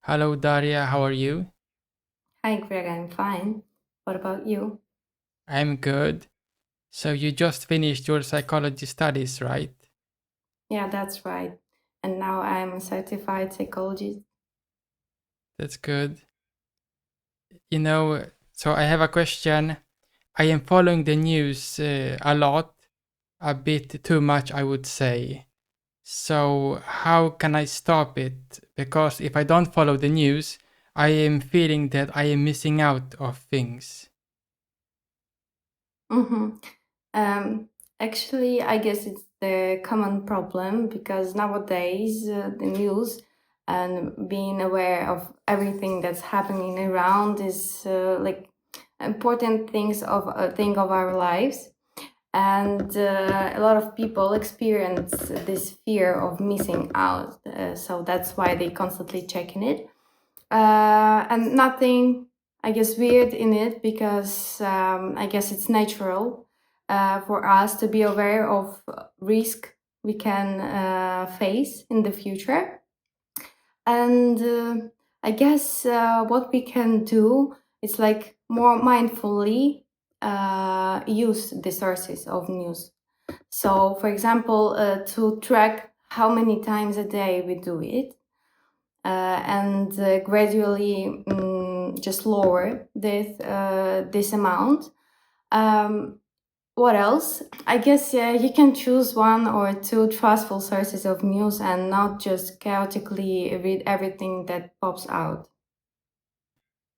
Hello, Daria. How are you? Hi, Greg. I'm fine. What about you? I'm good. So, you just finished your psychology studies, right? Yeah, that's right. And now I'm a certified psychologist. That's good. So I have a question. I am following the news a lot, a bit too much, I would say. So, how can I stop it? Because if I don't follow the news, I am feeling that I am missing out of things. Mm-hmm. Um, Actually, I guess it's the common problem because nowadays the news and being aware of everything that's happening around is like important thing of our lives. And a lot of people experience this fear of missing out, so that's why they constantly checking it, and nothing, I guess, weird in it because I guess it's natural for us to be aware of risk we can face in the future. And I guess what we can do is like more mindfully use the sources of news. So, for example, to track how many times a day we do it, and gradually just lower this amount. Um, what else? I guess you can choose one or two trustful sources of news and not just chaotically read everything that pops out.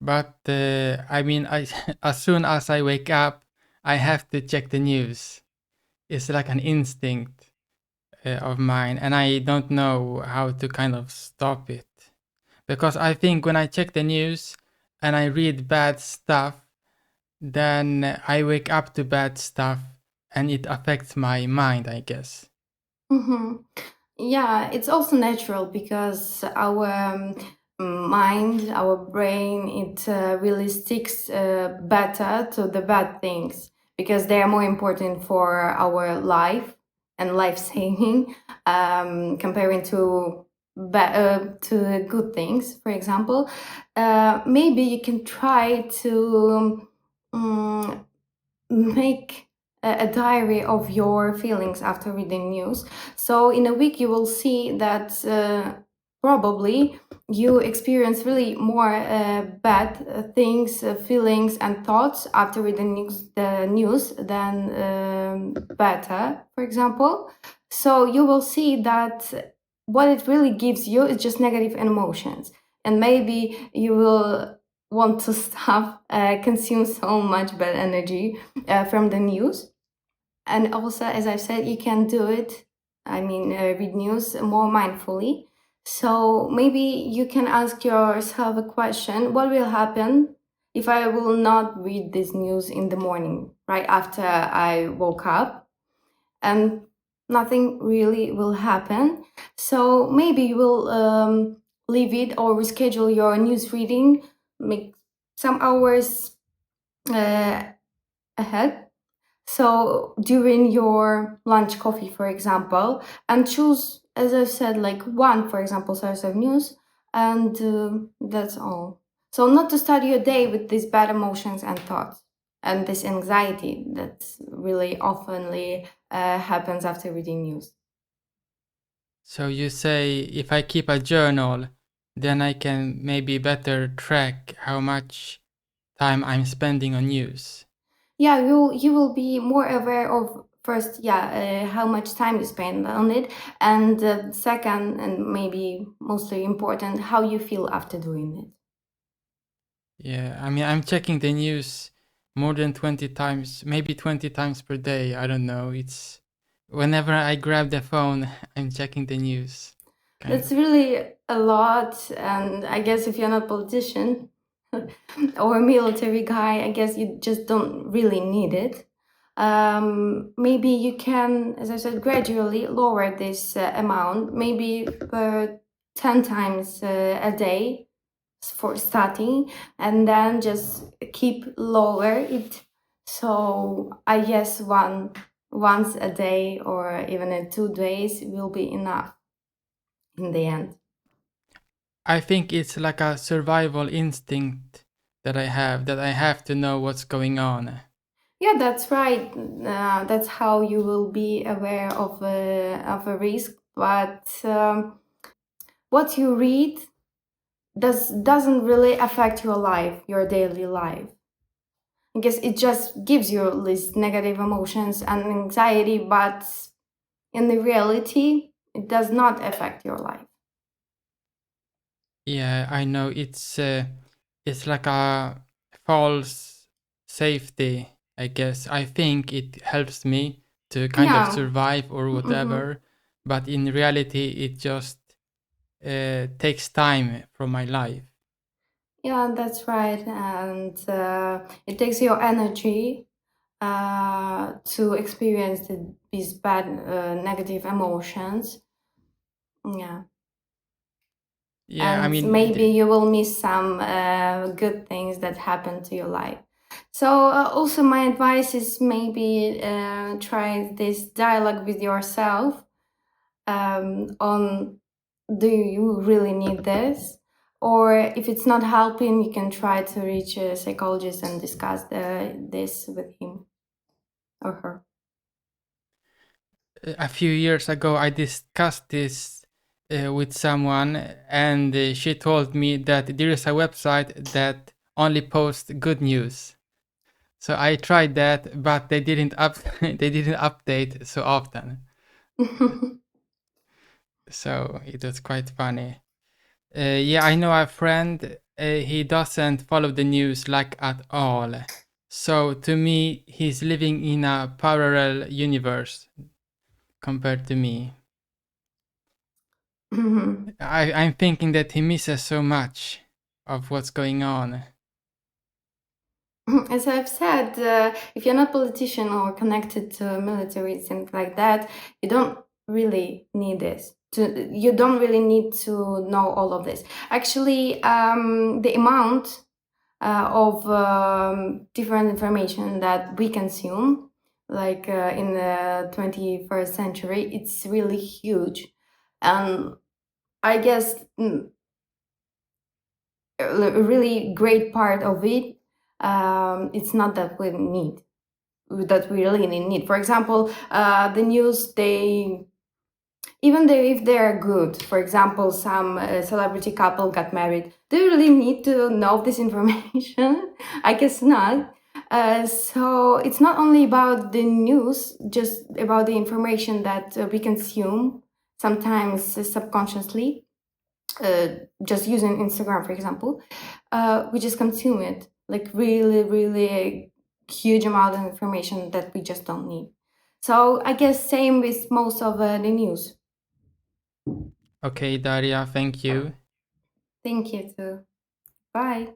But I mean, as soon as I wake up, I have to check the news. It's like an instinct of mine, and I don't know how to kind of stop it. Because I think when I check the news and I read bad stuff, then I wake up to bad stuff and it affects my mind, I guess. Mm-hmm. Yeah, it's also natural because our mind, our brain, it really sticks better to the bad things because they are more important for our life and life saving, comparing to good things. For example, maybe you can try to make a diary of your feelings after reading news. So in a week, you will see that probably you experience really more bad things, feelings, and thoughts after reading the news than better, for example. So you will see that what it really gives you is just negative emotions. And maybe you will want to stop consume so much bad energy from the news. And also, as I said, you can do it. I mean, read news more mindfully. So maybe you can ask yourself a question: what will happen if I will not read this news in the morning, right after I woke up? And nothing really will happen. So maybe you will leave it or reschedule your news reading, make some hours uh, ahead. So during your lunch coffee, for example, and choose, as I said, like one, for example, source of news, and that's all. So not to start your day with these bad emotions and thoughts and this anxiety that really oftenly happens after reading news. So you say if I keep a journal, then I can maybe better track how much time I'm spending on news. Yeah, you will be more aware of first, yeah, how much time you spend on it, and second, and maybe mostly important, how you feel after doing it. Yeah, I mean, I'm checking the news more than 20 times, maybe 20 times per day. I don't know. It's whenever I grab the phone, I'm checking the news, kind That's of. really a lot, and I guess if you're not a politician or a military guy, I guess you just don't really need it. Maybe you can, as I said, gradually lower this amount, maybe 10 times a day for starting, and then just keep lower it. So I guess once a day or even in 2 days will be enough in the end. I think it's like a survival instinct that I have to know what's going on. Yeah, that's right. That's how you will be aware of a risk. But what you read doesn't really affect your life, your daily life. I guess it just gives you these negative emotions and anxiety, but in the reality, it does not affect your life. Yeah, I know it's like a false safety, I guess. I think it helps me to kind of Yeah. survive or Hmm. whatever, but in reality, it just takes time from my life. Yeah, that's right. And it takes your energy to experience these bad negative emotions. Yeah. Yeah, I And mean, maybe you will miss some good things that happen to your life. So, also, my advice is maybe try this dialogue with yourself on, do you really need this? Or if it's not helping, you can try to reach a psychologist and discuss this with him or her. a few years ago, I discussed this with someone, and she told me that there is a website that only posts good news. So I tried that, but they didn't they didn't update so often. So it was quite funny. Yeah, I know a friend. He doesn't follow the news like at all. So to me, he's living in a parallel universe compared to me. I'm thinking that he misses so much of what's going on. As I've said, if you're not politician or connected to military, things like that, you don't really need this. You don't really need to know all of this. Actually, the amount of different information that we consume, like in the 21st century, it's really huge. And I guess a really great part of it, it's not that we really need. For example, the news, they, even though if they're good, for example, some celebrity couple got married, do you really need to know this information? I guess not. So it's not only about the news, just about the information that we consume, sometimes subconsciously, uh, just using Instagram, for example. We just consume it, like really, really a huge amount of information that we just don't need. So I guess same with most of the news. Okay, Daria, thank you. Thank you too. Bye.